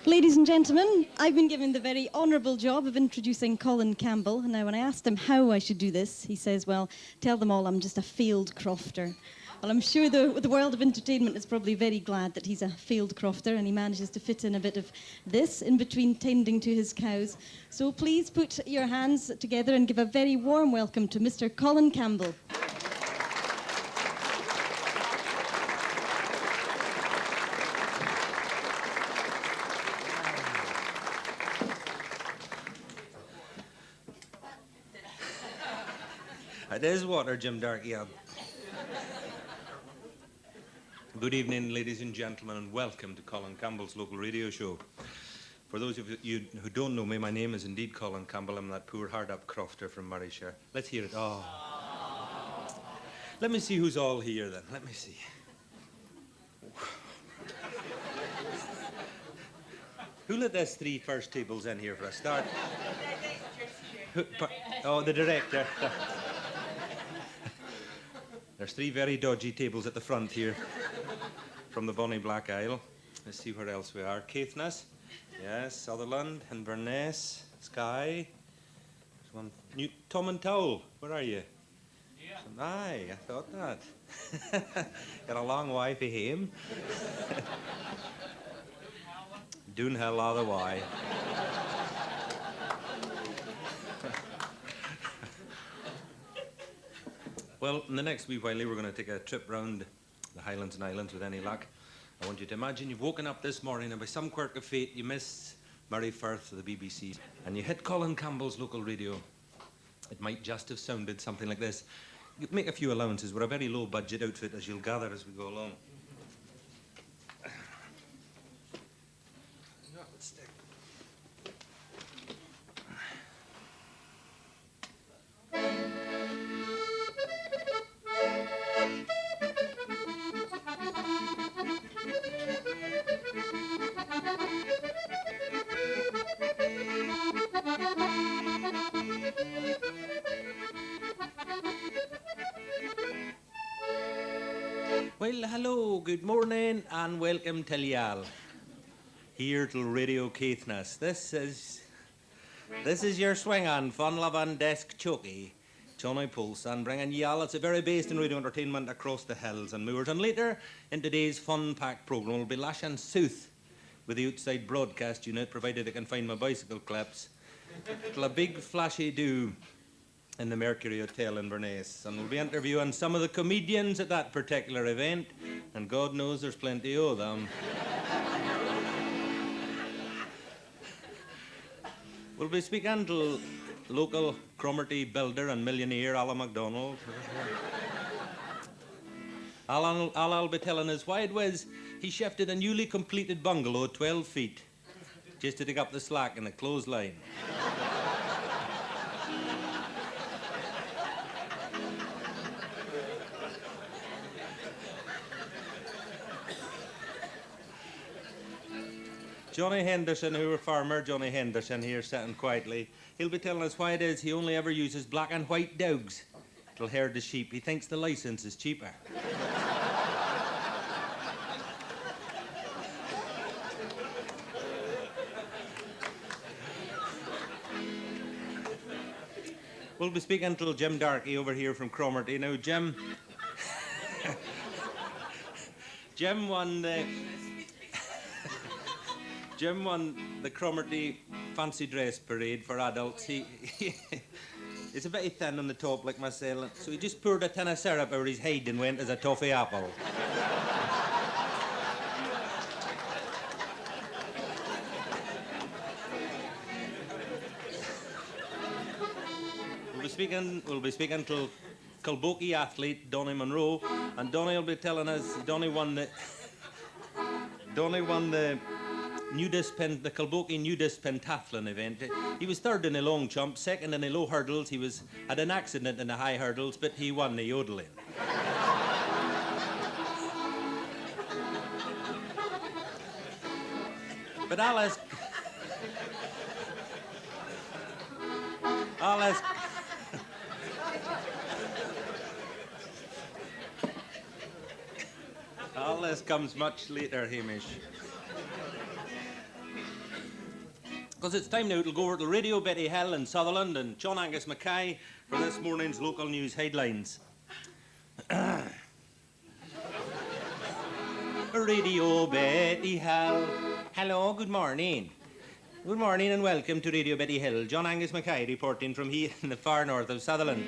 Ladies and gentlemen, I've been given the very honourable job of introducing Colin Campbell. Now, when I asked him how I should do this, he says, well, tell them all I'm just a field crofter. Well, I'm sure the world of entertainment is probably very glad that he's a field crofter and he manages to fit in a bit of this in between tending to his cows. So please put your hands together and give a very warm welcome to Mr. Colin Campbell. It is water, Jim Darkey. Good evening, ladies and gentlemen, and welcome to Colin Campbell's local radio show. For those of you who don't know me, my name is indeed Colin Campbell. I'm that poor, hard-up crofter from Murrayshire. Let's hear it. Oh. Let me see who's all here, then. Let me see. Who let us three first tables in here for a start? Oh, the director. There's three very dodgy tables at the front here from the bonny Black Isle. Let's see where else we are. Caithness, yes, Sutherland, Inverness, Skye. There's one. Tom and Towel, where are you? Yeah. Aye, I thought that. Got a long way for him. Doonhill all the way. Well, in the next wee while, we're going to take a trip round the Highlands and Islands with any luck. I want you to imagine you've woken up this morning and by some quirk of fate you missed Murray Firth of the BBC and you hit Colin Campbell's local radio. It might just have sounded something like this. You make a few allowances. We're a very low budget outfit, as you'll gather as we go along. Well, hello, good morning, and welcome to y'all. Here to Radio Caithness. This is your swing-on, fun-loving desk chokey, Johnny Poulson, bringing y'all it's a very based in radio entertainment across the hills and moors. And later in today's fun-packed programme, we'll be lashing south with the outside broadcast unit, provided I can find my bicycle clips, till a big flashy do in the Mercury Hotel in Inverness, and we'll be interviewing some of the comedians at that particular event, and God knows there's plenty of them. We'll be speaking to local Cromarty builder and millionaire Alan MacDonald. Alan will be telling us why it was he shifted a newly completed bungalow 12 feet just to dig up the slack in the clothesline. Johnny Henderson, who a farmer, Johnny Henderson here sitting quietly, he'll be telling us why it is he only ever uses black and white dogs to herd the sheep. He thinks the licence is cheaper. We'll be speaking to Jim Darkey over here from Cromarty. Now, Jim won the Cromarty fancy dress parade for adults. He's a bit thin on the top like myself, so he just poured a tin of syrup over his head and went as a toffee apple. We'll be speaking to Kilbokie athlete Donny Monroe, and Donny will be telling us Donny won the Kilbokie nudist pentathlon event. He was third in the long jump, second in the low hurdles. He had an accident in the high hurdles, but he won the yodeling. But I'll ask all this comes much later, Hamish. Because it's time now to go over to Radio Betty Hill in Sutherland and John Angus Mackay for this morning's local news headlines. Radio Betty Hill. Hello, good morning. Good morning and welcome to Radio Betty Hill. John Angus Mackay reporting from here in the far north of Sutherland.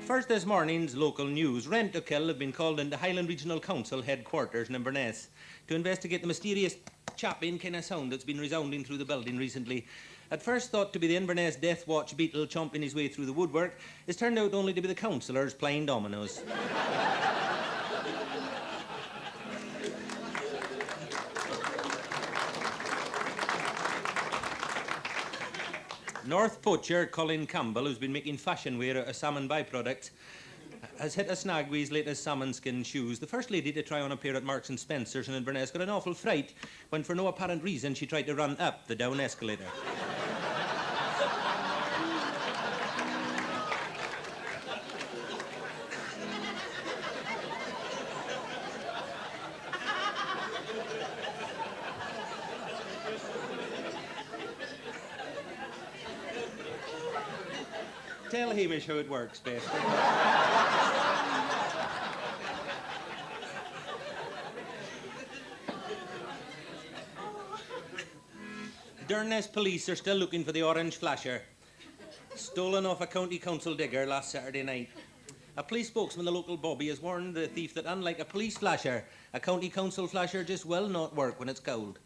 First this morning's local news. Rent-to-Kill have been called into Highland Regional Council headquarters in Inverness to investigate the mysterious chapping kind of sound that's been resounding through the building recently. At first thought to be the Inverness Death Watch beetle chomping his way through the woodwork, it's turned out only to be the councillors playing dominoes. North poacher Colin Campbell, who's been making fashion wear out of salmon byproducts, has hit a snag with his latest salmon skin shoes. The first lady to try on a pair at Marks and Spencer's in Inverness got an awful fright when, for no apparent reason, she tried to run up the down escalator. Tell Hamish how it works, best. Durness police are still looking for the orange flasher, stolen off a county council digger last Saturday night. A police spokesman, the local Bobby, has warned the thief that unlike a police flasher, a county council flasher just will not work when it's cold.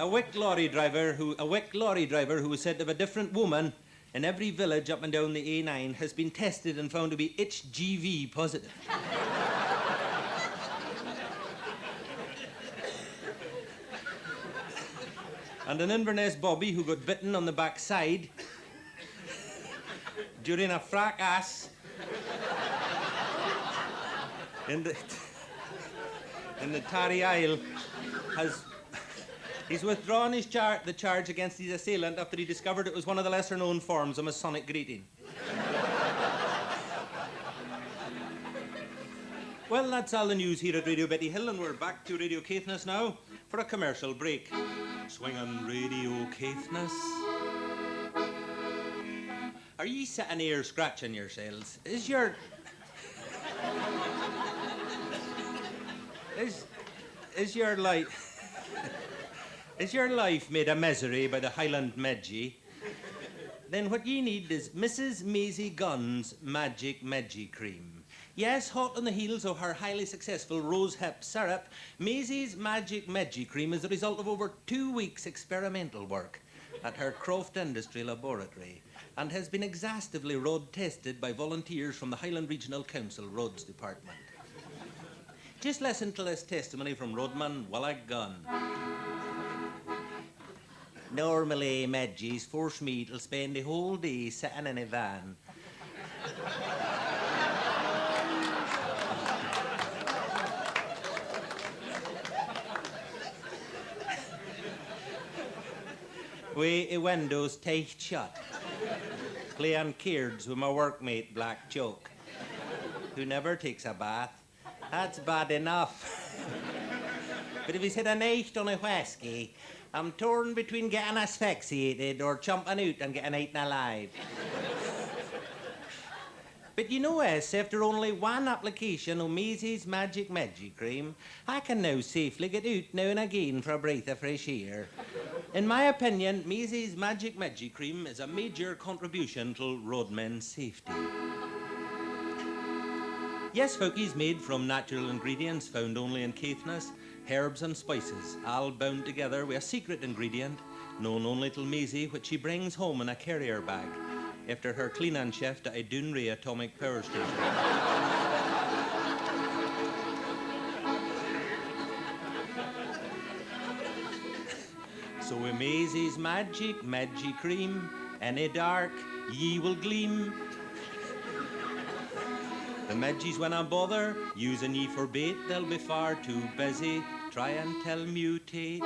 A wick lorry driver who was said to have a different woman in every village up and down the A9 has been tested and found to be HGV positive. And an Inverness Bobby who got bitten on the backside during a fracas in the Tarry Isle he's withdrawn the charge against his assailant after he discovered it was one of the lesser-known forms of Masonic greeting. Well, that's all the news here at Radio Betty Hill, and we're back to Radio Caithness now for a commercial break. Swing on Radio Caithness. Are ye sitting here scratching yourselves? Is your life made a misery by the Highland Medgie? Then what ye need is Mrs. Maisie Gunn's Magic Medgie Cream. Yes, hot on the heels of her highly successful rose hip syrup, Maisie's Magic Medgie Cream is the result of over 2 weeks' experimental work at her Croft Industry Laboratory and has been exhaustively road tested by volunteers from the Highland Regional Council Roads Department. Just listen to this testimony from Roadman Wallag Gunn. Normally, Medgies force me to spend the whole day sitting in a van. With the windows tight shut, playing cards with my workmate Black Joke, who never takes a bath. That's bad enough. But if he's had a night on a whiskey, I'm torn between getting asphyxiated or jumping out and getting eaten alive. But you know, after only one application of Maisie's Magic Medgie Cream, I can now safely get out now and again for a breath of fresh air. In my opinion, Maisie's Magic Medgie Cream is a major contribution to roadmen's safety. Yes, hookie's made from natural ingredients found only in Caithness, herbs and spices, all bound together with a secret ingredient known only to Maisie, which she brings home in a carrier bag after her clean-and shift at a Dunray atomic power station. So with Maisie's Magic Medgie Cream, in a dark ye will gleam. The Medgies when I bother, using ye for bait, they'll be far too busy, try and tell mutate.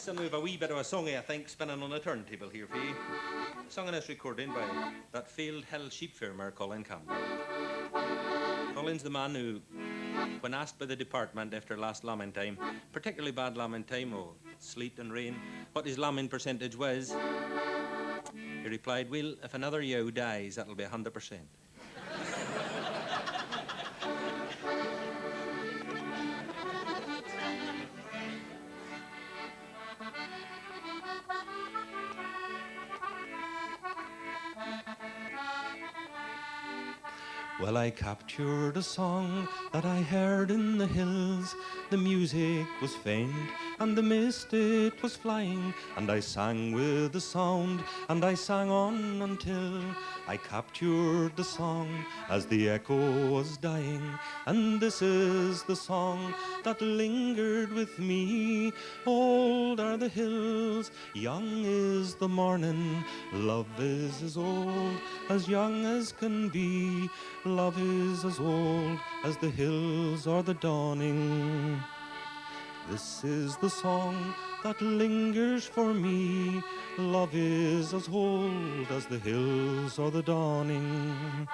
Yes, and we've a wee bit of a song, I think, spinning on the turntable here for you. Sung in this recording by that failed hill sheep farmer, Colin Campbell. Colin's the man who, when asked by the department after last lambing time, particularly bad lambing time, or sleet and rain, what his lambing percentage was, he replied, well, if another ewe dies, that'll be 100%. Well, I captured a song that I heard in the hills. The music was faint and the mist it was flying, and I sang with the sound and I sang on until I captured the song as the echo was dying. And this is the song that lingered with me. Old are the hills, young is the morning. Love is as old, as young as can be. Love is as old as the hills or the dawning. This is the song that lingers for me. Love is as old as the hills or the dawning.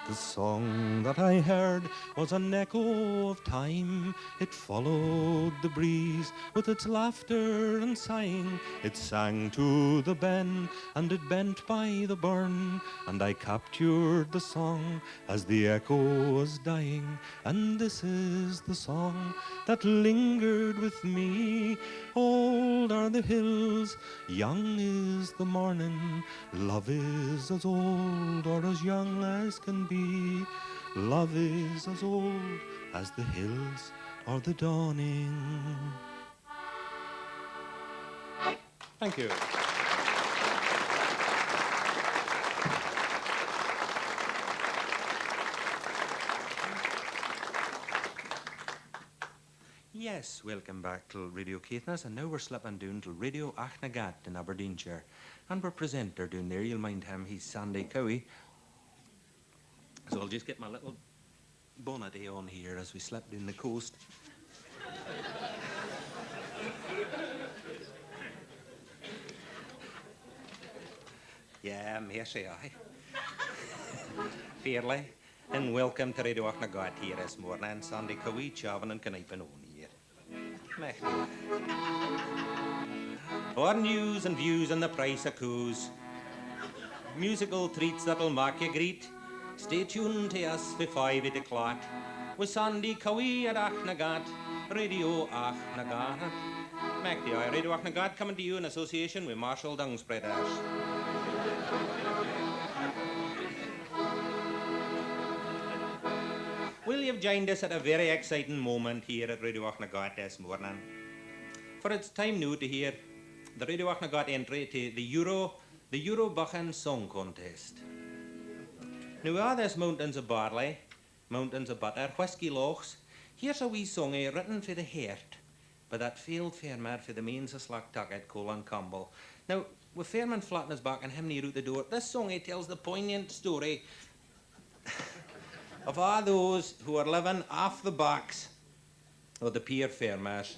The song that I heard was an echo of time. It followed the breeze with its laughter and sighing. It sang to the ben and it bent by the burn, and I captured the song as the echo was dying. And this is the song that lingered with me. Old are the hills, young is the morning. Love is as old or as young as can be. Love is as old as the hills or the dawning. Thank you. Yes, welcome back to Radio Caithness, and now we're slipping down to Radio Achnagat in Aberdeenshire. And our presenter down there, you'll mind him, he's Sandy Cowie. So I'll just get my little bonnet on here as we slip down the coast. Yeah, mercy, aye. Fairly, and welcome to Radio Achnagat here this morning. Sandy Cowie, Chavin and Connipin on here. Our news and views and the price of coos. Musical treats that'll make you greet. Stay tuned to us for 5 o'clock with Sandy Cowie at Achnagat, Radio Achnagat. MacDI, Radio Achnagat coming to you in association with Marshall Dung Spreaders. Well, you've joined us at a very exciting moment here at Radio Achnagat this morning. For it's time now to hear the Radio Achnagat entry to the Euro-Bachlan Song Contest. Now, are there's mountains of barley, mountains of butter, whisky lochs. Here's a wee song written for the heart by that failed farmer for the mains of Slacktucket, Colin Campbell. Now, with Fairman flat on his back and him near out the door, this song tells the poignant story of all those who are living off the backs of the poor farmers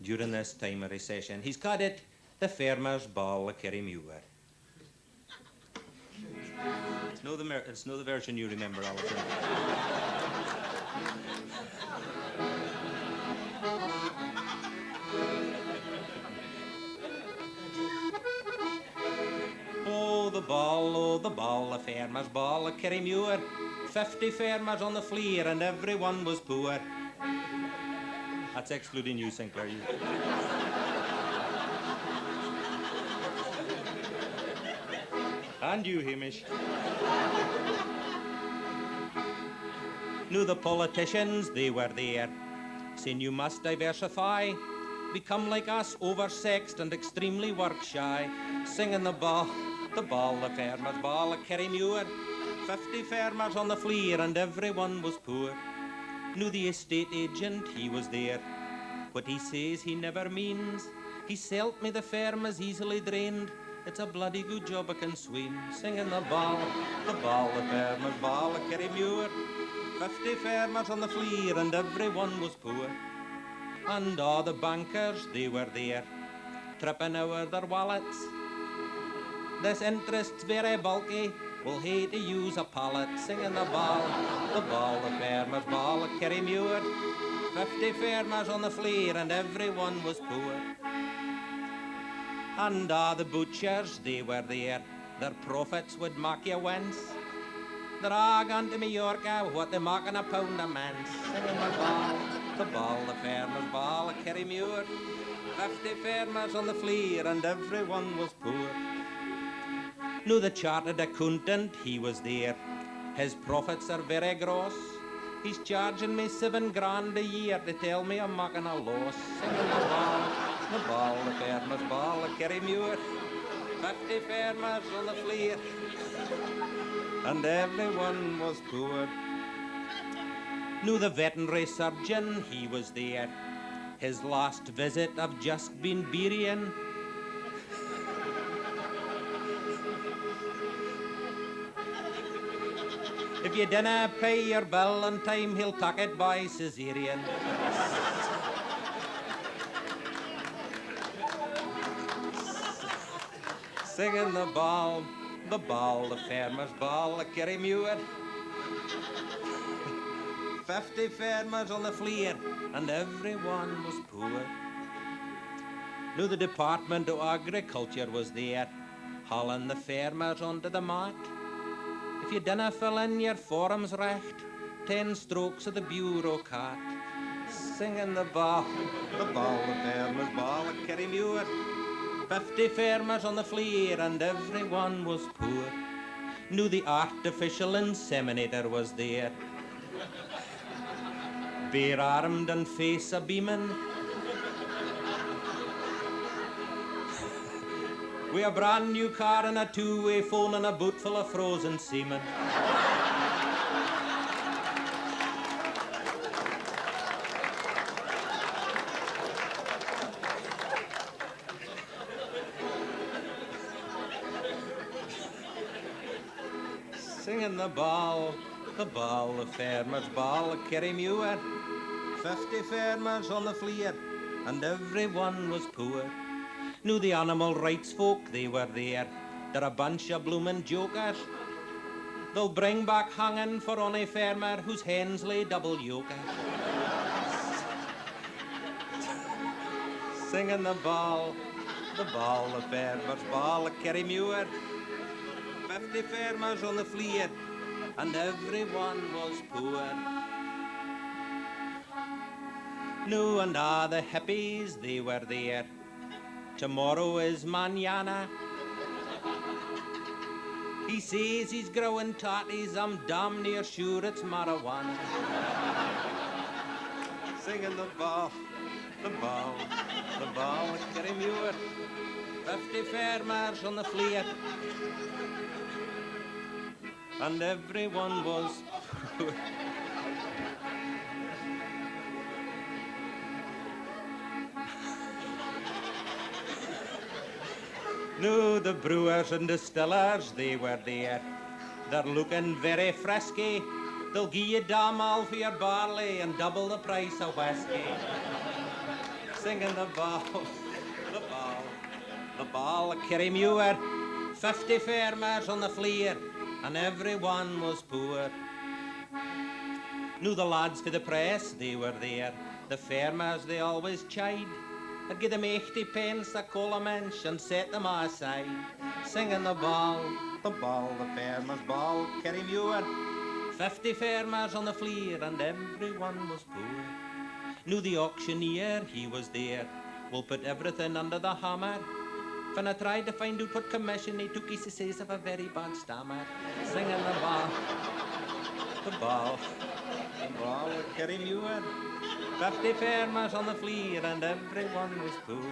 during this time of recession. He's called it the Farmer's Ball of Kerrymuir. It's no the version you remember, Alison. Oh, the ball, the farmer's ball of Kerrymuir. 50 farmers on the fleer and everyone was poor. That's excluding you, Sinclair. And you, Hamish. Knew the politicians, they were there, saying you must diversify, become like us, oversexed and extremely work-shy, singing the farmer's ball of Kerrymuir. 50 farmers on the fleer and everyone was poor. Knew the estate agent, he was there. What he says he never means. He selt me the farm as easily drained. It's a bloody good job I can swim, singing the farmer's ball of Kerrymuir. 50 farmers on the fleer and everyone was poor. And all the bankers, they were there, tripping over their wallets. This interest's very bulky, we'll hae to use a pallet. Singing the ball, the farmer's ball at Kerrymuir. 50 farmers on the fleer and everyone was poor. And all the butchers, they were there, their profits would mock you wince. They're all gone to Mallorca, what they mock in a pound a man's. Singing the farmer's ball at Kerrymuir. 50 farmers on the fleer and everyone was poor. Now the chartered accountant, he was there. His profits are very gross. He's charging me $7,000 a year to tell me I'm making a loss. Singing the farmer's ball at Kerrymuir. 50 farmers on the fleer and everyone was poor. Now the veterinary surgeon, he was there. His last visit I've just been burying. If you dinna pay your bill on time, he'll tuck it by cesarean. Singing the farmer's ball at Kerrymuir. 50 farmers on the fleer and everyone was poor. Now the Department of Agriculture was there, hauling the farmers onto the mat. If you dinna fill in your forms recht, 10 strokes of the bureaucrat. Singing the farmer's ball at Kerrymuir. 50 farmers on the fleer and everyone was poor. Now the artificial inseminator was there, bare-armed and face a-beaming. With a brand new car and a two-way phone and a boot full of frozen semen. Singing the farmer's ball at Kerrymuir. 50 farmers on the fleer and everyone was poor. Now the animal rights folk, they were there. They're a bunch of bloomin' jokers. They'll bring back hanging for ony farmer whose hens lay double yoker. Singing the farmer's ball at Kerrymuir. 50 farmers on the fleer and everyone was poor. Now and all the hippies, they were there. Tomorrow is mañana. He says he's growing totties, I'm damn near sure it's marijuana. Singing the ball at Kerrymuir. 50 farmers on the fleer and everyone was poor. No, the brewers and distillers, they were there. They're looking very frisky. They'll give you damn all for your barley and double the price of whiskey. Singing the ball at Kerrymuir. 50 farmers on the fleer and everyone was poor. Now the lads for the press, they were there. The farmers, they always chide. I'd give them 80 pence a colamench and set them aside. Singing the farmer's ball, Kerrymuir. 50 farmers on the fleer and everyone was poor. Now the auctioneer, he was there. We'll put everything under the hammer. When I tried to find out what commission he took, he says of a very bad stammer. Singing the ball at Kerrymuir. 50 farmers on the fleer and everyone was poor.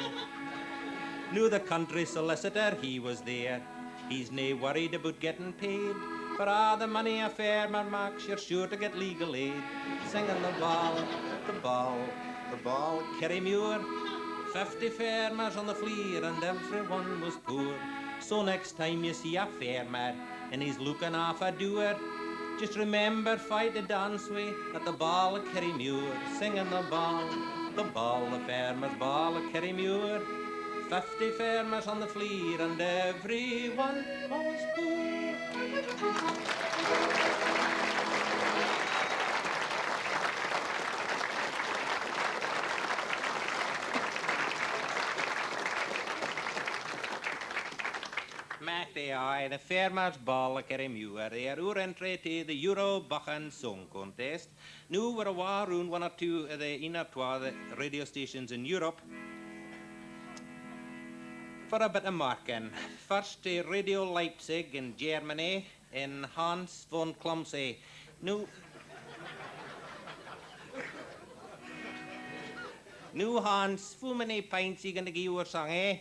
Now the country solicitor, he was there. He's nae worried about getting paid. For all the money a farmer makes, you're sure to get legal aid. Singing the ball at Kerrymuir. 50 farmers on the fleer and everyone was poor. So next time you see a farmer and he's looking off a doer, just remember fight to dance with at the ball at Kerrymuir. Singing the the ball, the farmer's ball at Kerrymuir. 50 farmers on the fleer, and everyone was poor. The farmers ball at Kerrymuir. They are our entry to the Euro-Bachlan song contest. Now we're a war around one or two of the the radio stations in Europe for a bit of marking. First, Radio Leipzig in Germany in Hans von Klumsey. Now Hans, how many pints are you going to give your song, eh?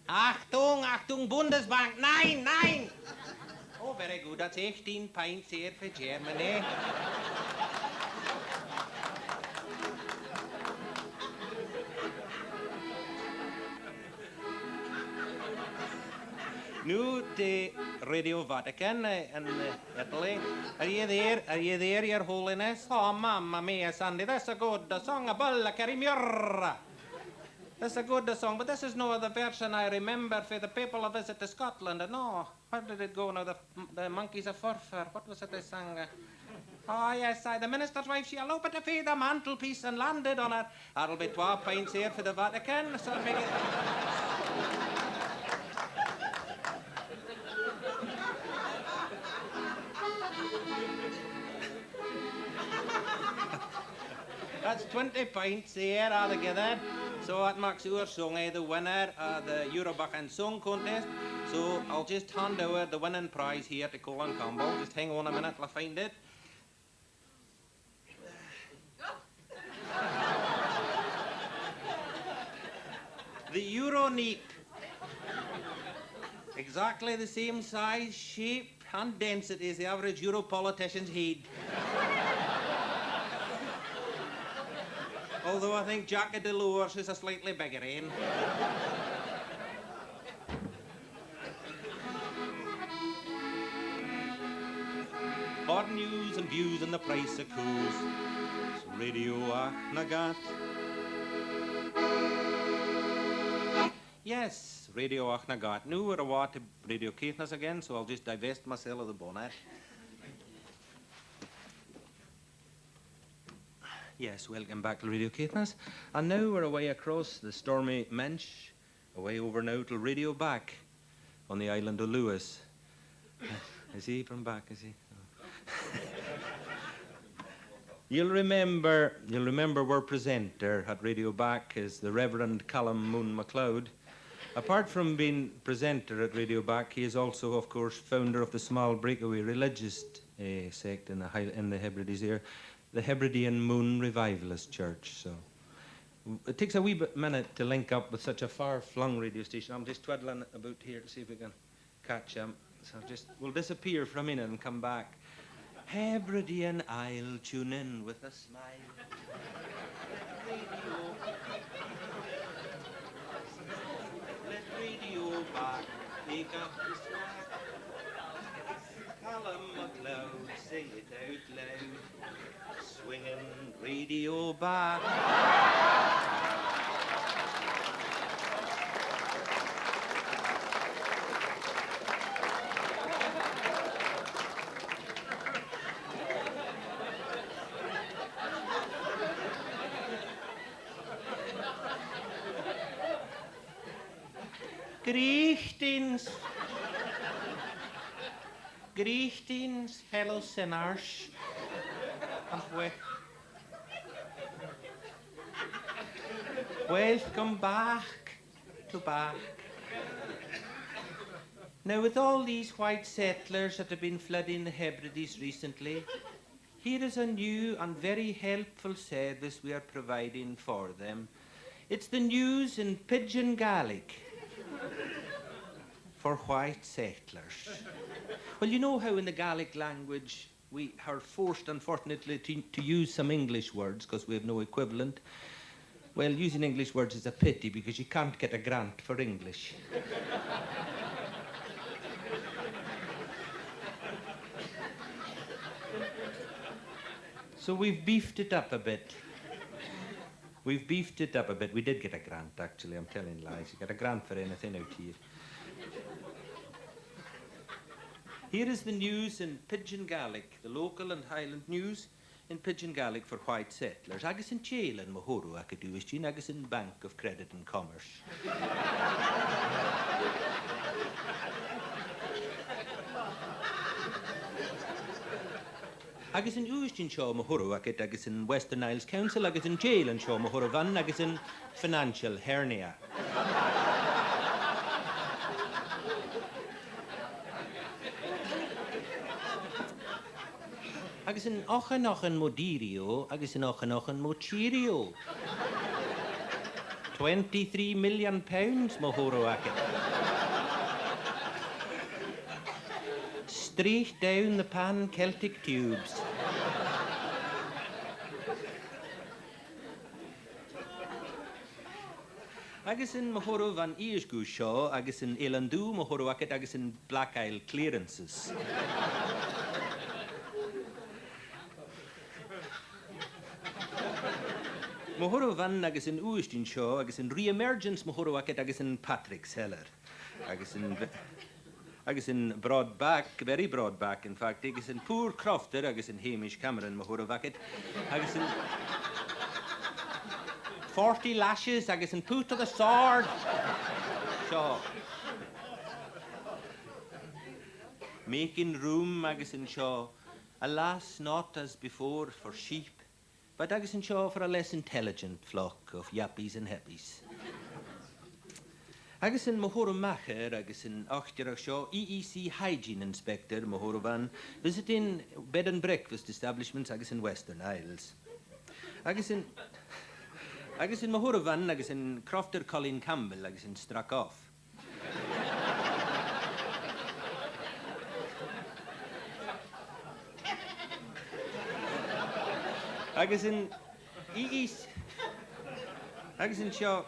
Achtung, Achtung, Bundesbank, nein, nein! Oh, very good, that's 18 pints here for Germany. Now to Radio Vatican in Italy. Are you there? Are you there, Your Holiness? Oh, mamma mia, Sandy, that's a good song, a bella Kerrymuir. That's a good song, but this is no the version I remember for the people a visit to Scotland. No, how did it go now? The monkeys of Furfur. What was it they sang? Oh, yes, the minister's wife, she eloped to feed the mantelpiece and landed on it. That'll be 12 pints here for the Vatican. So make it... That's 20 pints here altogether. So that makes our song the winner of the Euro-Bachlan song contest. So I'll just hand over the winning prize here to Colin Campbell. Just hang on a minute till I find it. The Euro neat. Exactly the same size, shape and density as the average Euro politician's head. Although I think Jackie Delors is a slightly bigger end. Hot news and views and the price of coos. It's Radio Achnagat. Yes, Radio Achnagat. Now we're away to Radio Caithness again, so I'll just divest myself of the bonnet. Yes, welcome back to Radio Caithness. And now we're away across the stormy Mensch, away over now to Radio Back on the island of Lewis. Is he from back, is he? Oh. You'll remember our presenter at Radio Back is the Reverend Callum Moon MacLeod. Apart from being presenter at Radio Back, he is also, of course, founder of the small breakaway religious sect in the Hebrides here, the Hebridean Moon Revivalist Church. So it takes a wee minute to link up with such a far-flung radio station. I'm just twiddling about here to see if we can catch him. So we'll disappear for a minute and come back. Hebridean, I'll tune in with a smile. Let Radio Back take up the slack. Callum MacLeod, sing it out loud. Swinging Radio Back. Greetings, fellow sinners. Welcome back to Back. Now, with all these white settlers that have been flooding the Hebrides recently, here is a new and very helpful service we are providing for them. It's the news in Pidgin Gaelic for white settlers. Well, you know how in the Gaelic language we are forced, unfortunately, to use some English words because we have no equivalent. Well, using English words is a pity because you can't get a grant for English. So we've beefed it up a bit. We've beefed it up a bit. We did get a grant, actually. I'm telling lies. You got a grant for anything out here. Here is the news in Pidgin Gaelic, the local and Highland news in Pidgin Gaelic for white settlers. Agus in jail in Mahoro Akaduishin, agus in Bank of Credit and Commerce. Agus in Uistin Shaw Mahoro Akat, agus in Western Isles Council, agus in jail in Shaw Mahoro Van, agus in financial hernia. Agus in ochan Modirio, agus in ochan Mochirio. £23 million, Mahoro Akat. Straight down the pan Celtic tubes. Agus in Mahoro van Iasgu Shaw, agus in Elandu, Mahoro Akat, agus in Black Isle clearances. Mahoro van agus in Uistin Shaw, agus in re-emergence Mahoro Akat, agus in Patrick's Heller. Agus in Broadback, very Broadback, in fact, agus in Poor Crofter, agus in Hamish Cameron Mahoro Akat, agus in 40 lashes, agus in Put to the Sword. Shaw. Making room, agus in Shaw. Alas, not as before for sheep, but agus in Shaw for a less intelligent flock of yappies and happies. Agus in Mahoro Macher, agus in Achterach Shaw, EEC Hygiene Inspector Mahoro Van, visiting bed and breakfast establishments agus in Western Isles. Agus in Mahoro Van, agus in Crofter Colin Campbell, agus in Strakoff. Agus in Shaw,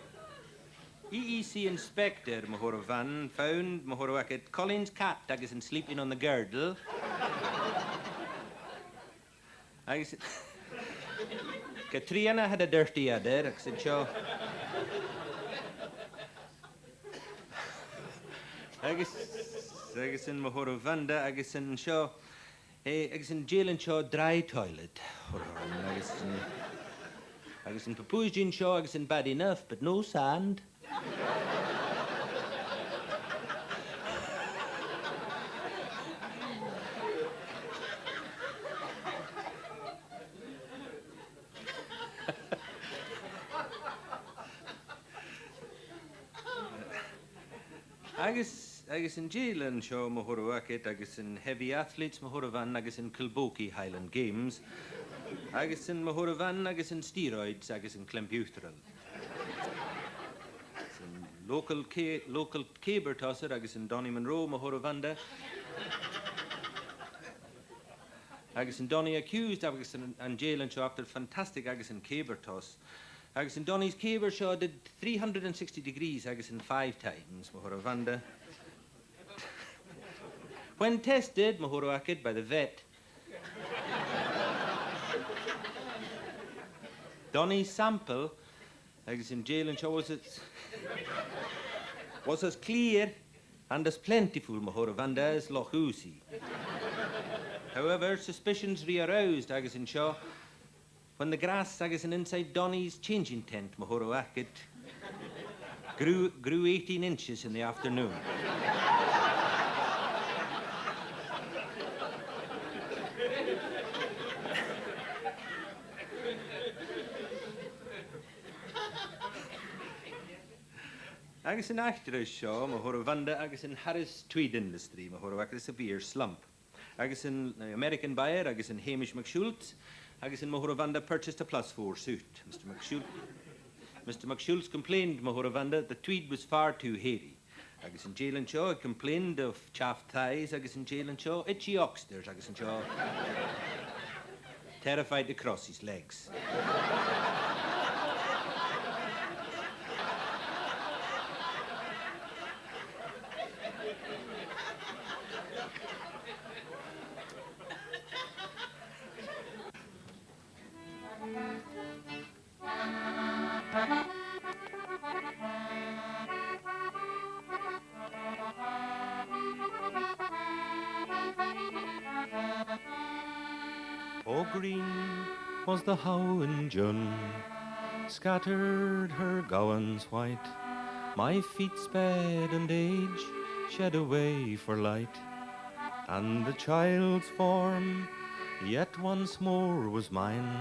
EEC Inspector Mahoro Van found Mahoro Akat Colin's cat, agus in sleeping on the girdle. Agus Katrina had a dirty adder, agus in Shaw. Agus in Mahoro Vanda, agus in Shaw. Agus in jail in Shaw dry toilet. Agus in Papuajin Shaw, agus in bad enough, but no sand. Agus in jail in Shaw Mahoro Akat, agus in heavy athletes Mahoro Van, agus in Kilbokie Highland Games, agus in Mahoro Van, agus in steroids, agus in Clembuterel. Local caber tosser, agus in Donny Monroe Mahoro Vanda, agus in Donny accused, agus in jail in Shaw after fantastic agus in caber toss. Agus in Donny's caber Shaw did 360 degrees, agus in 5 times Mahoro Vanda. When tested, Mahoro Akat, by the vet, Donny's sample, agus in jail and Shaw, was as clear and as plentiful, Mahoro Vanda, as Loch Usi. However, suspicions re-aroused, agus in Shaw, when the grass, agus in inside Donny's changing tent, Mahoro Akat, grew 18 inches in the afternoon. Agus in Achterach Shaw, Mahoro Vanda, agus in Harris Tweed Industry, Mahoro Akat, a severe slump. Agus in American buyer, agus in Hamish McSchultz, agus in Mahoro Vanda purchased a +4 suit. Mr. McSchultz complained, Mahoro Vanda, the tweed was far too hairy. Agus in jail and Shaw, complained of chaffed thighs, agus in jail and Shaw, itchy oxters, agus in Shaw, terrified to cross his legs. Oh, green was the how in June, scattered her gowans white. My feet sped and age shed away for light, and the child's form yet once more was mine,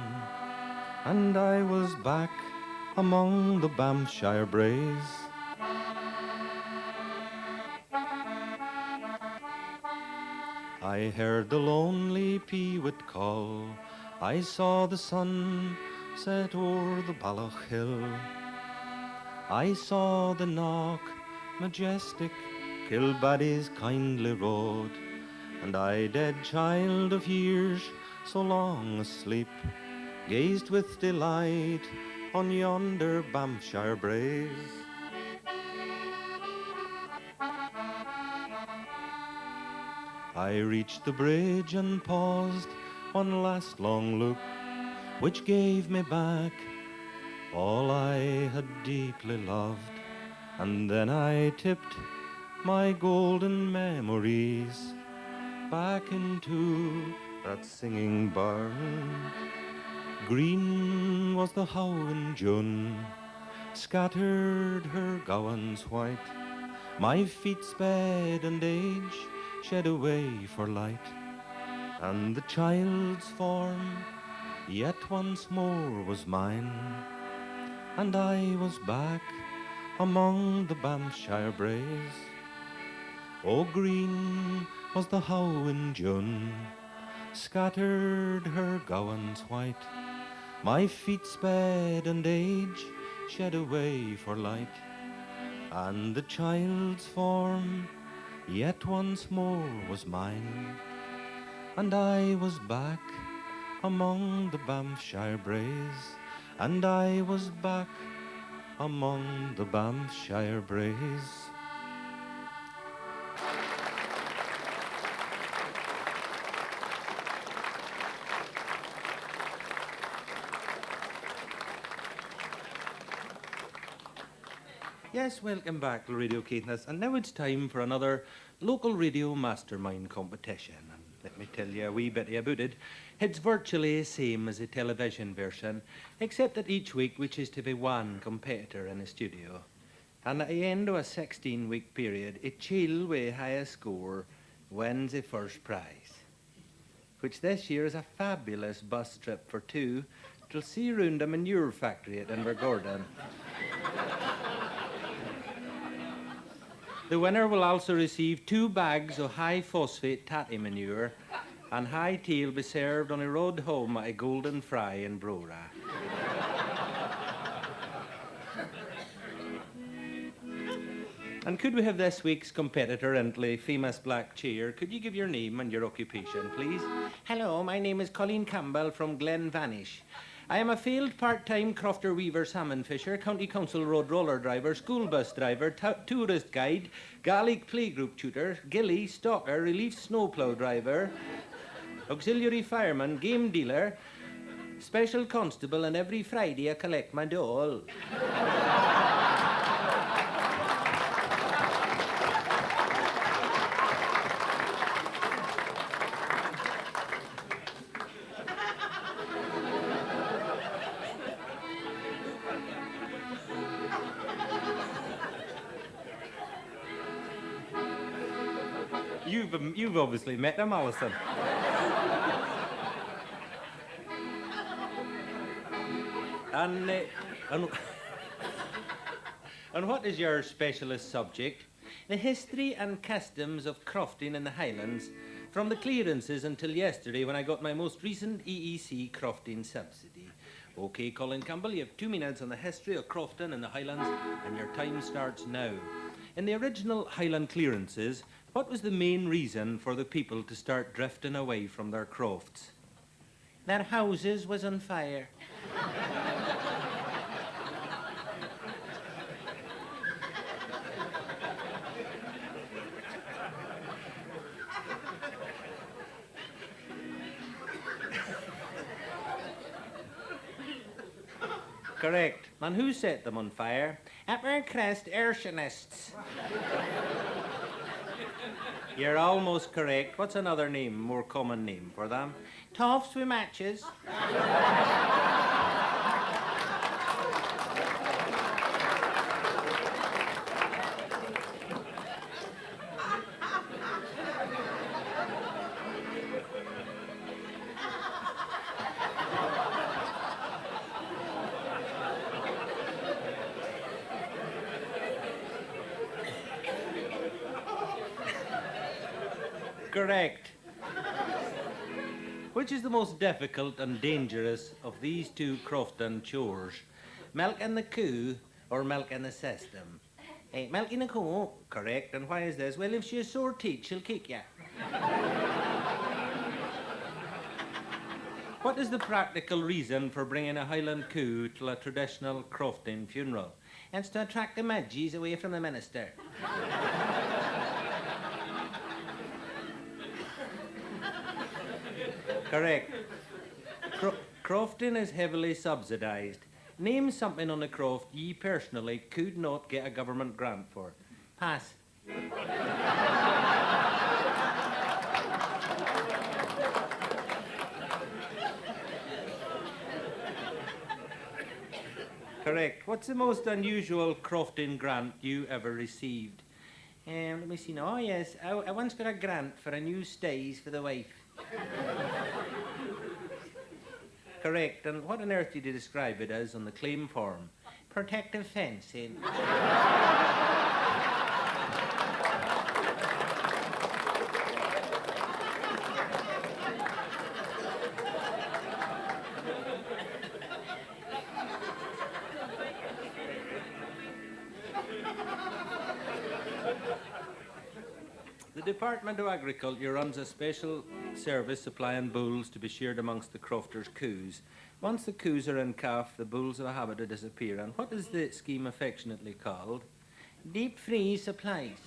and I was back among the Banffshire braes. I heard the lonely peewit call, I saw the sun set o'er the Balloch hill, I saw the knock majestic Kilbaddy's kindly road, and I, dead child of years so long asleep, gazed with delight on yonder Banffshire braes. I reached the bridge and paused one last long look, which gave me back all I had deeply loved, and then I tipped my golden memories back into that singing burn. Green was the how in June, scattered her gowans white. My feet sped and age shed away for light, and the child's form yet once more was mine, and I was back among the Banffshire braes. Oh, green was the how in June, scattered her gowans white. My feet sped and age shed away for light, and the child's form yet once more was mine, and I was back among the Banffshire braes, and I was back among the Banffshire braes. Yes, welcome back to Radio Caithness, and now it's time for another local radio mastermind competition. And let me tell you a wee bit about it. It's virtually the same as a television version, except that each week we choose to be one competitor in the studio. And at the end of a 16-week period, a child with the highest score wins the first prize, which this year is a fabulous bus trip for two to see round a manure factory at Invergordon. The winner will also receive 2 bags of high-phosphate tatty manure, and high tea will be served on a road home at a golden fry in Brora. And could we have this week's competitor into the famous black chair? Could you give your name and your occupation, please? Hello, my name is Colin Campbell from Glenvanish. I am a failed part-time crofter weaver salmon fisher, county council road roller driver, school bus driver, tourist guide, Gaelic playgroup tutor, gilly, stalker, relief snowplow driver, auxiliary fireman, game dealer, special constable, and every Friday I collect my dole. You've obviously met him, Alison. and what is your specialist subject? The history and customs of crofting in the Highlands, from the clearances until yesterday when I got my most recent EEC crofting subsidy. Okay, Colin Campbell, you have 2 minutes on the history of crofting in the Highlands, and your time starts now. In the original Highland clearances, what was the main reason for the people to start drifting away from their crofts? Their houses was on fire. Correct. And who set them on fire? Upper crust airshinists. You're almost correct. What's another name, more common name for them? Toffs with matches. Correct. Which is the most difficult and dangerous of these two crofton chores? Milking the cow or milking the system? Milking the cow, correct. And why is this? Well, if she has sore teeth, she'll kick you. What is the practical reason for bringing a Highland cow to a traditional crofting funeral? It's to attract the midgies away from the minister. Correct. Crofting is heavily subsidised. Name something on the croft ye personally could not get a government grant for. Pass. Correct. What's the most unusual crofting grant you ever received? Let me see now. Oh, yes. I once got a grant for a new stays for the wife. Correct. And what on earth did you describe it as on the claim form? Protective fencing. The Department of Agriculture runs a special service supplying bulls to be shared amongst the crofters' coos. Once the coos are in calf, the bulls have a habit of disappearing. What is the scheme affectionately called? Deep freeze supplies.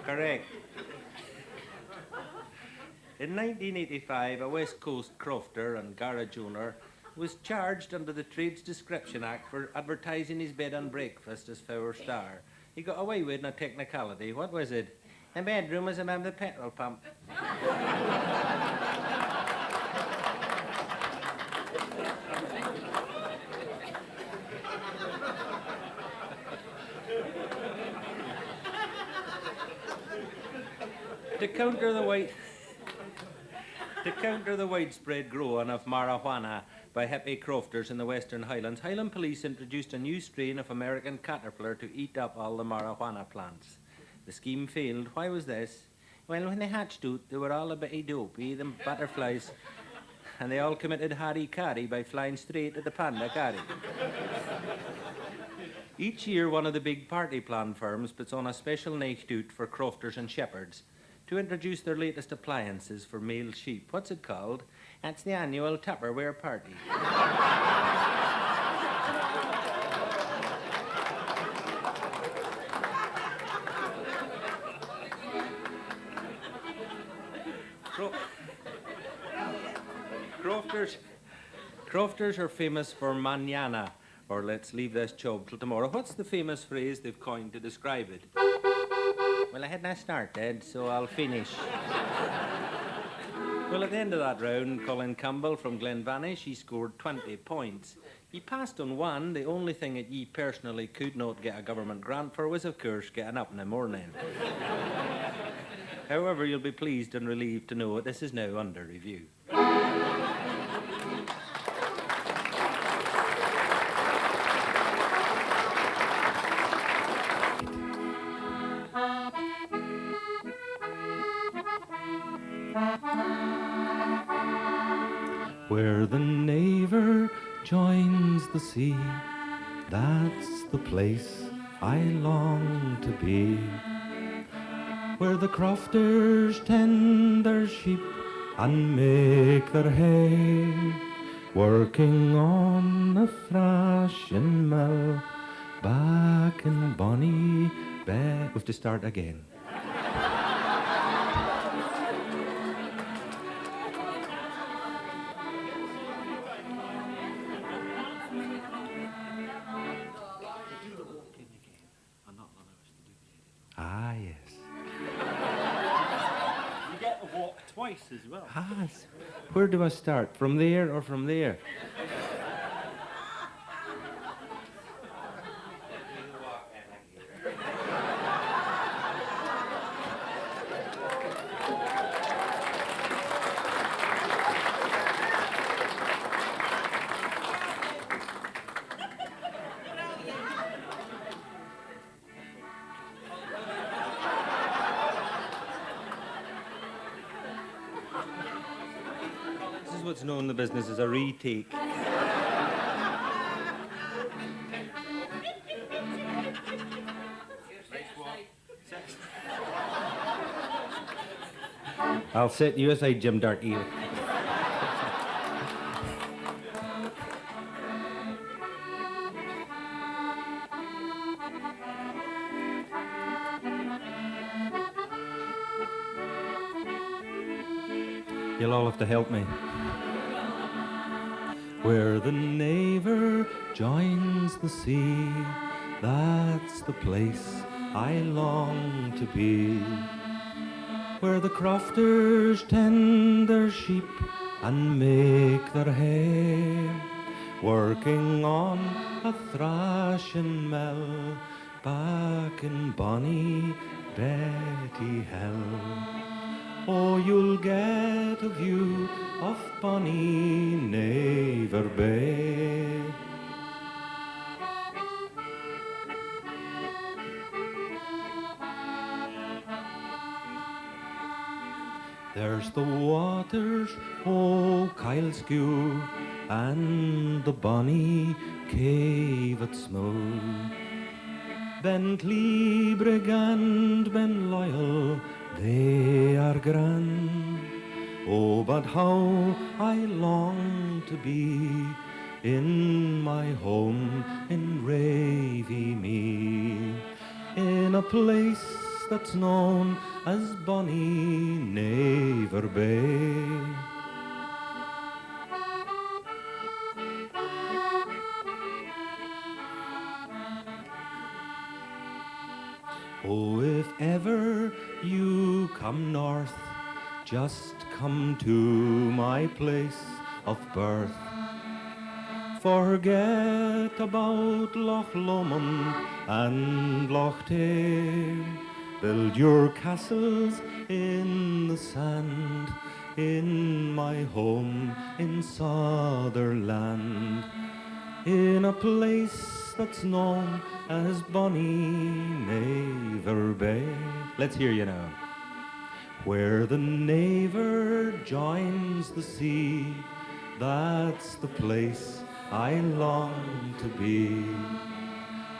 Correct. In 1985, a West Coast crofter and garage owner was charged under the Trades Description Act for advertising his bed and breakfast as 4-star. He got away with a technicality. What was it? The bedroom was above the petrol pump. To counter the widespread growing of marijuana by hippie crofters in the Western Highlands, Highland Police introduced a new strain of American caterpillar to eat up all the marijuana plants. The scheme failed. Why was this? Well, when they hatched out, they were all a bit dopey, them butterflies, and they all committed harry-carry by flying straight at the panda carry. Each year, one of the big party plan firms puts on a special night out for crofters and shepherds to introduce their latest appliances for male sheep. What's it called? That's the annual Tupperware party. Crofters are famous for manana, or let's leave this job till tomorrow. What's the famous phrase they've coined to describe it? Well, I hadn't started, so I'll finish. Well, at the end of that round, Colin Campbell from Glenvannish, he scored 20 points. He passed on one. The only thing that ye personally could not get a government grant for was, of course, getting up in the morning. However, you'll be pleased and relieved to know that this is now under review. Where the Naver joins the sea, that's the place I long to be. Where the crofters tend their sheep and make their hay, working on a thrashing mill back in Bonnie Bay. We have to start again. yes. You get to walk twice as well. Where do I start? From there or from there? This is what's known in the business as a retake. I'll set you aside, Jim Darkey. You'll all have to help me. Where the Naver joins the sea, that's the place I long to be. Where the crofters tend their sheep and make their hay, working on a thrashing mill back in bonny Betty Hill. Oh, you'll get a view of bonny Naver Bay. There's the waters, oh, Kyleskew, and the bonny cave at Smough. Ben Cleabrig and Ben Loyal, they are grand. Oh, but how I long to be in my home in Ravymee, in a place that's known as bonny Naver Bay. Oh, if ever you come north, just come to my place of birth. Forget about Loch Lomond and Loch Tay. Build your castles in the sand, in my home in Sutherland, in a place that's known as bonny Naver Bay. Let's hear you now. Where the Naver joins the sea, that's the place I long to be.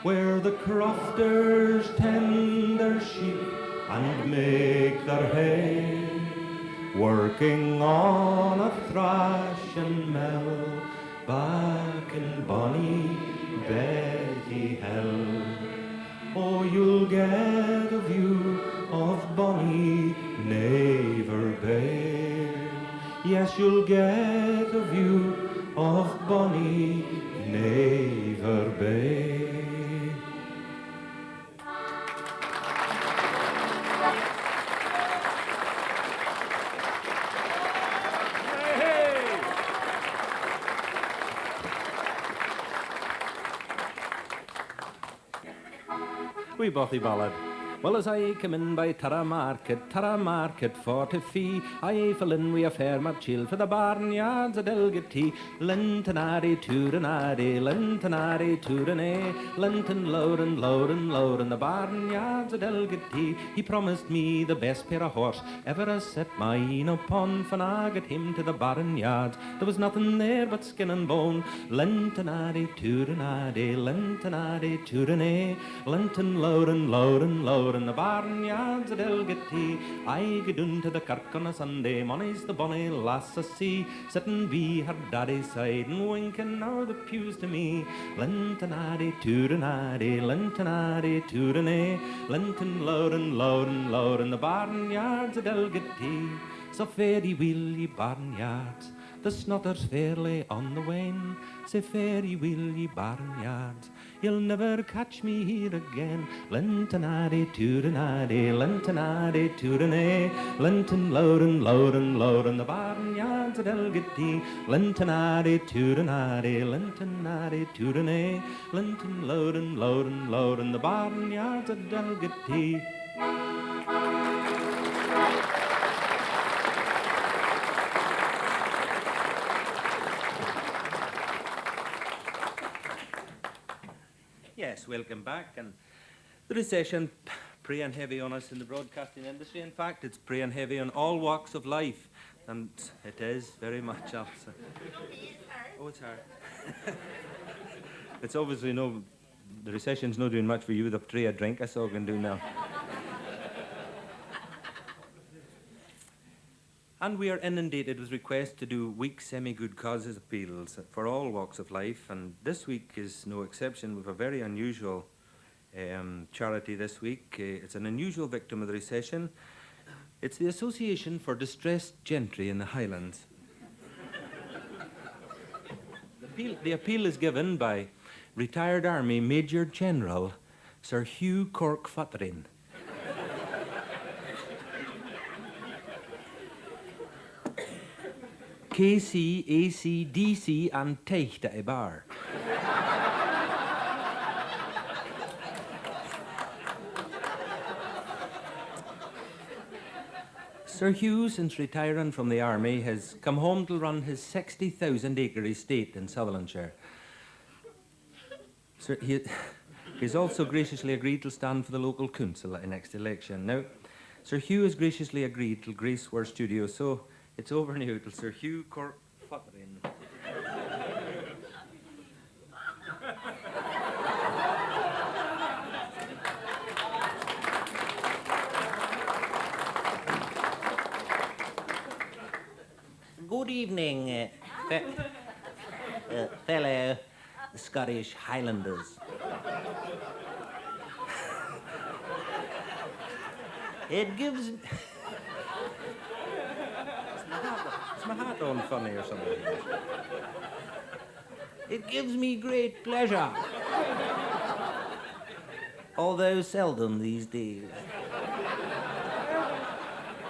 Where the crofters tend their sheep and make their hay, working on a thrashing mill back in bonny Betty Hill. Oh, you'll get a view of bonny Naver Bay. Yes, you'll get a view of bonny Naver Bay. Wee bothy ballad. Well, as I came in by Tara Market for to fee, I fell in wi' a fair mat chill for the barnyards of Delgatee. Lintonary, Turinary, Lintonary, Turinay, Linton, Loudon, Loudon, Loudon, the barnyards of Delgatee. He promised me the best pair of horse ever I set mine upon, for I got him to the barnyards. There was nothing there but skin and bone. Lintonary, Turinary, Lintonary, Turinay, Linton, Loudon, Loudon, Loudon, in the barnyards of Delgatee. I go down to the kirk on a Sunday, mony's the bonny lass I see, sitting be her daddy's side and winking o'er the pews to me. Lintonary, Turinary, Lintonary, Turinay, Linton, Loudon, Loudon, Loudon, the barnyards of Delgatee. So fare ye weel, ye barnyards, the snotter's fairly on the wane. Say fare ye weel, ye barnyards, You'll never catch me here again. Lintonaddy, tootinaddy, lintonaddy, tootinay. Linton, loudon, loudon, loudon, the barnyards at Elgety. Lintonaddy, tootinaddy, lintonaddy, tootinay. Linton, loudon, loudon, loudon, the barnyards at Elgety. Yes, welcome back. And the recession preying heavy on us in the broadcasting industry. In fact, it's preying heavy on all walks of life. And it is very much also. Oh, it's hard. It's obviously the recession's not doing much for you with a tray of drink, that's all I can do now. And we are inundated with requests to do weak semi-good causes appeals for all walks of life, and this week is no exception. We have a very unusual charity this week. It's an unusual victim of the recession. It's the Association for Distressed Gentry in the Highlands. The appeal is given by retired Army Major General Sir Hugh Cork Futtering. KC, AC, DC and Teichta Ibar. Sir Hugh, since retiring from the army, has come home to run his 60,000-acre estate in Sutherlandshire. He's also graciously agreed to stand for the local council at the next election. Now, Sir Hugh has graciously agreed to grace our studio, so it's over now to Sir Hugh Cork Futtering. Good evening, fellow Scottish Highlanders. It gives... Is my hat on funny or something? It gives me great pleasure, although seldom these days.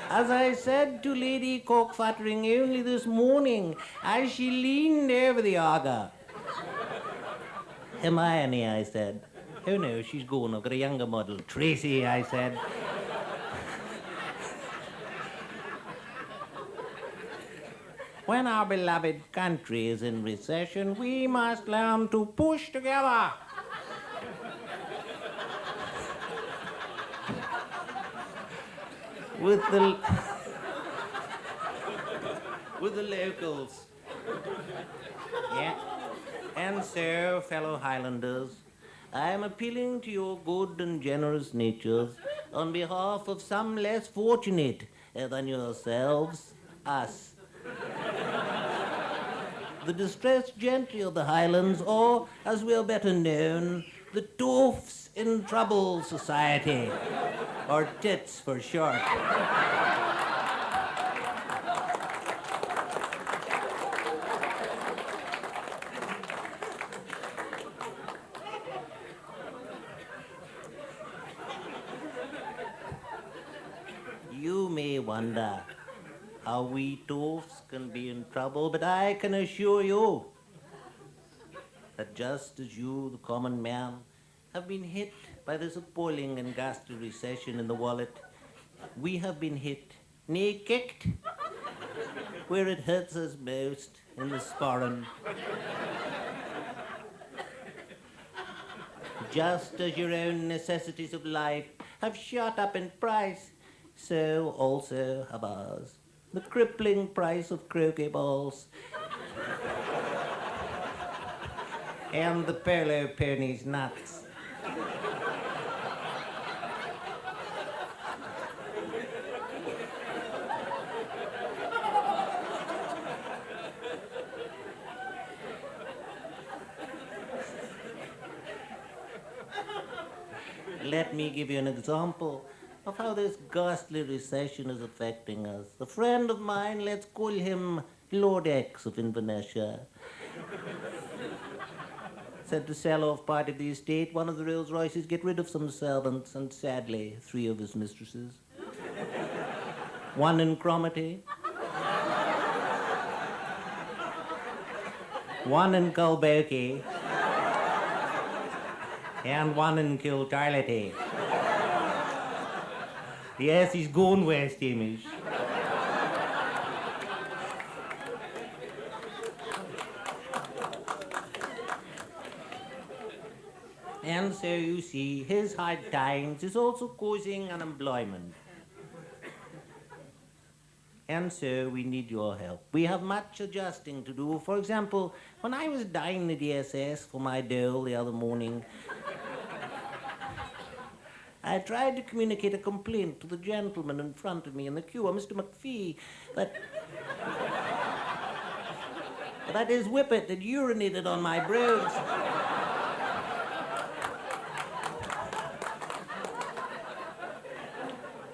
As I said to Lady Corkfuttering only this morning, as she leaned over the Aga. Hermione, I said. Oh no, she's gone. I've got a younger model. Tracy, I said. When our beloved country is in recession, we must learn to push together. With the locals. Yeah. And so, fellow Highlanders, I am appealing to your good and generous natures on behalf of some less fortunate than yourselves, us. The distressed gentry of the Highlands, or, as we are better known, the Toffs in Trouble Society, or TITS for short. You may wonder how we Toffs can be in trouble, but I can assure you that just as you, the common man, have been hit by this appalling and ghastly recession in the wallet, we have been hit, nay kicked, where it hurts us most, in the sporran. Just as your own necessities of life have shot up in price, so also have ours. The crippling price of croquet balls and the Perlo Pony's nuts. Let me give you an example of how this ghastly recession is affecting us. A friend of mine, let's call him Lord X of Inverness, said to sell off part of the estate, one of the Rolls Royces, get rid of some servants, and sadly, 3 of his mistresses. 1 in Cromarty, 1 in Culberkey, and 1 in Kiltarlety. Yes, he's going west, Hamish. And so you see, his hard times is also causing unemployment. And so we need your help. We have much adjusting to do. For example, when I was dining at the SS for my dole the other morning, I tried to communicate a complaint to the gentleman in front of me in the queue, Mr. McPhee, that his whippet had urinated on my brogues.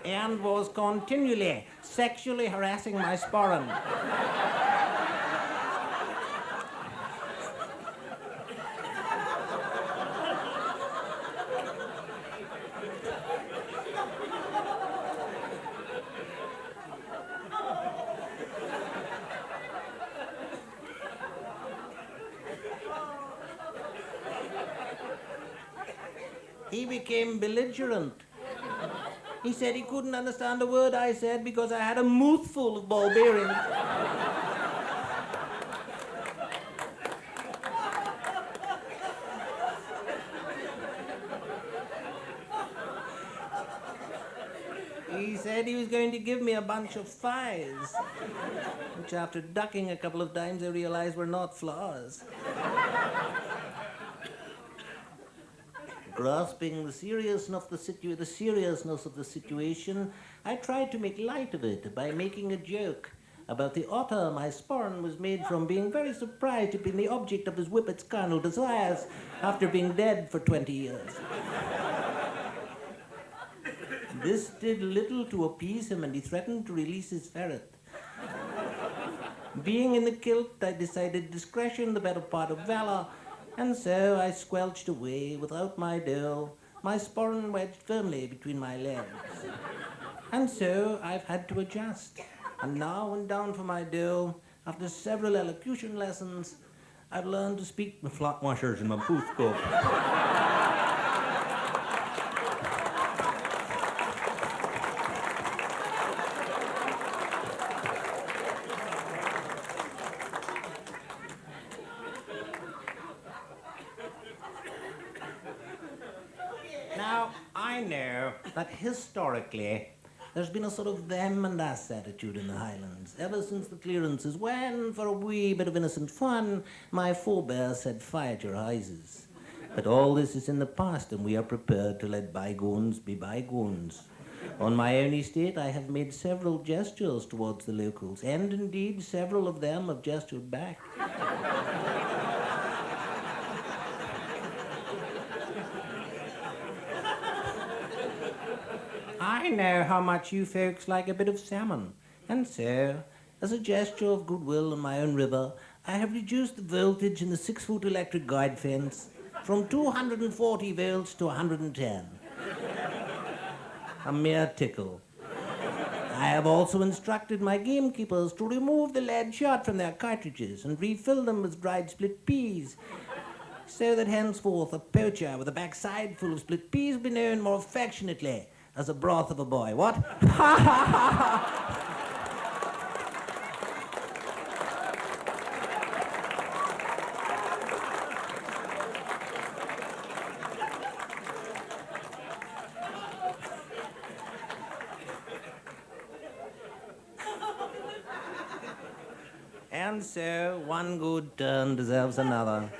And was continually sexually harassing my sporran. He became belligerent. He said he couldn't understand a word I said because I had a mouthful of ball bearings. He said he was going to give me a bunch of thighs, which after ducking a couple of times I realized were not flowers. Grasping the seriousness of the situation, I tried to make light of it by making a joke about the otter my sporran was made from being very surprised to be the object of his whippet's carnal desires after being dead for 20 years. This did little to appease him, and he threatened to release his ferret. Being in the kilt, I decided discretion the better part of valor, and so I squelched away without my dole, my sporran wedged firmly between my legs. And so I've had to adjust. And now, when down for my dole, after several elocution lessons, I've learned to speak with flock washers in my booth scope. Now, I know that historically there's been a sort of them and us attitude in the Highlands ever since the clearances when, for a wee bit of innocent fun, my forebears set fire to your houses. But all this is in the past, and we are prepared to let bygones be bygones. On my own estate, I have made several gestures towards the locals, and indeed several of them have gestured back. I know how much you folks like a bit of salmon, and so, as a gesture of goodwill on my own river, I have reduced the voltage in the 6-foot electric guide fence from 240 volts to 110. A mere tickle. I have also instructed my gamekeepers to remove the lead shot from their cartridges and refill them with dried split peas, so that henceforth a poacher with a backside full of split peas will be known more affectionately as a broth of a boy. What? Ha ha ha ha! And so one good turn deserves another.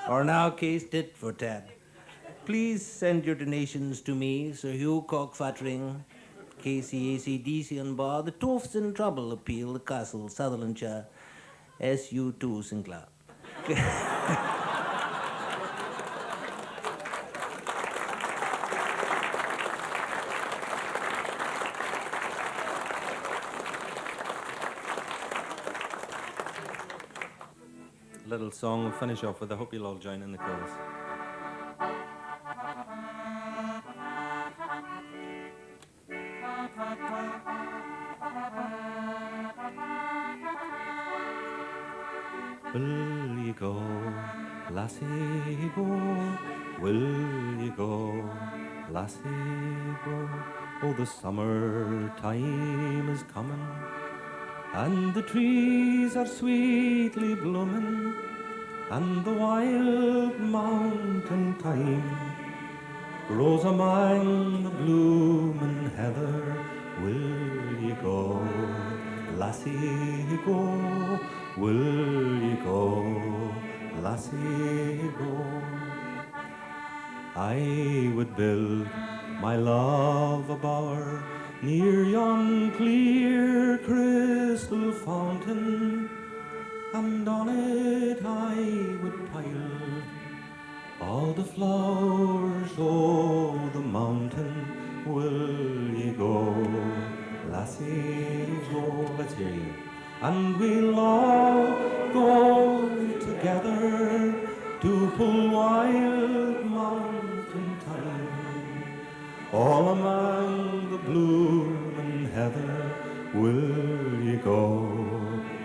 Or in our case, tit for tat. Please send your donations to me, Sir Hugh Cockfuttering, KCACDC on bar, the Toffs in Trouble Appeal, the Castle, Sutherlandshire, SU2 Sinclair. little song. We'll finish off with. I hope you'll all join in the chorus. Will you go, lassie, go? Will you go, lassie, go? Oh, the summer time is coming, and the trees are sweetly blooming, and the wild mountain thyme grows among the blooming heather. Will you go, lassie, go? Will you go, lassie, go? I would build my love a bower near yon clear crystal fountain, and on it I would pile all the flowers o' the mountain. Will you go, lassie, go? Let's hear you. And we'll all go together to pull wild mountain thyme, all among the blooming heather. Will you go,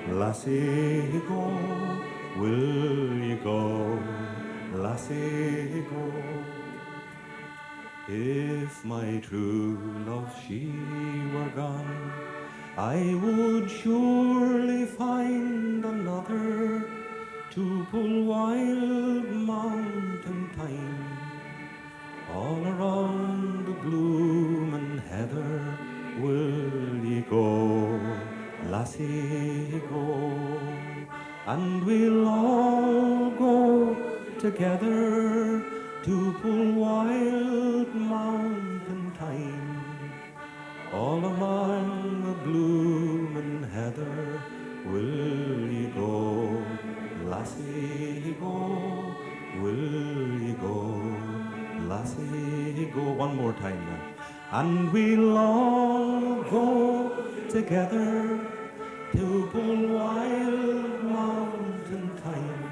lassie, go? Will you go, lassie, go? If my true love she were gone, I would surely find another to pull wild mountain thyme, all around the bloomin' heather. Will ye go, lassie, go? And we'll all go together to pull wild mountain thyme, all among the bloomin' heather. Will ye go, lassie, go? Will ye go, lassie, go? One more time then. And we'll all go together to pull wild mountain thyme,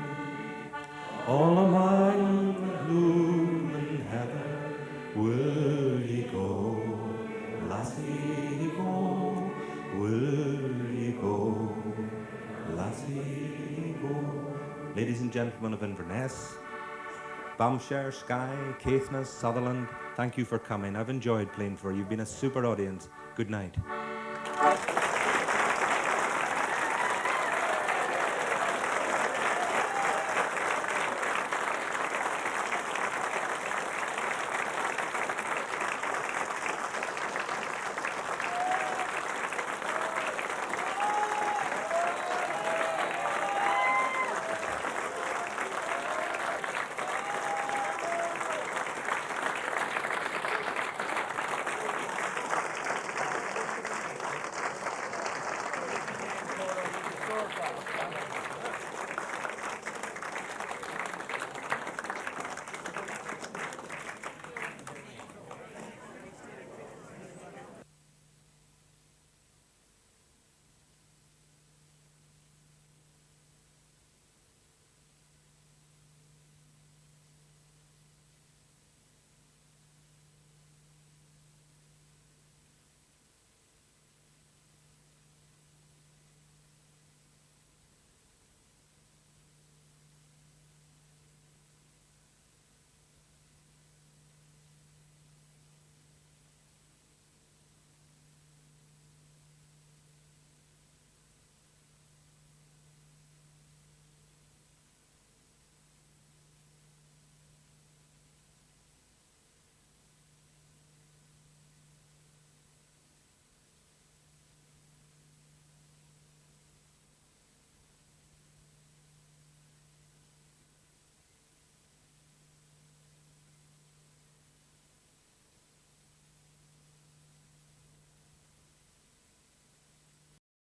all among the bloomin' heather. Will ye go, lassie, go? Will ye go, lassie, go? Ladies and gentlemen of Inverness, Bamshire, Skye, Caithness, Sutherland, thank you for coming. I've enjoyed playing for you. You've been a super audience. Good night.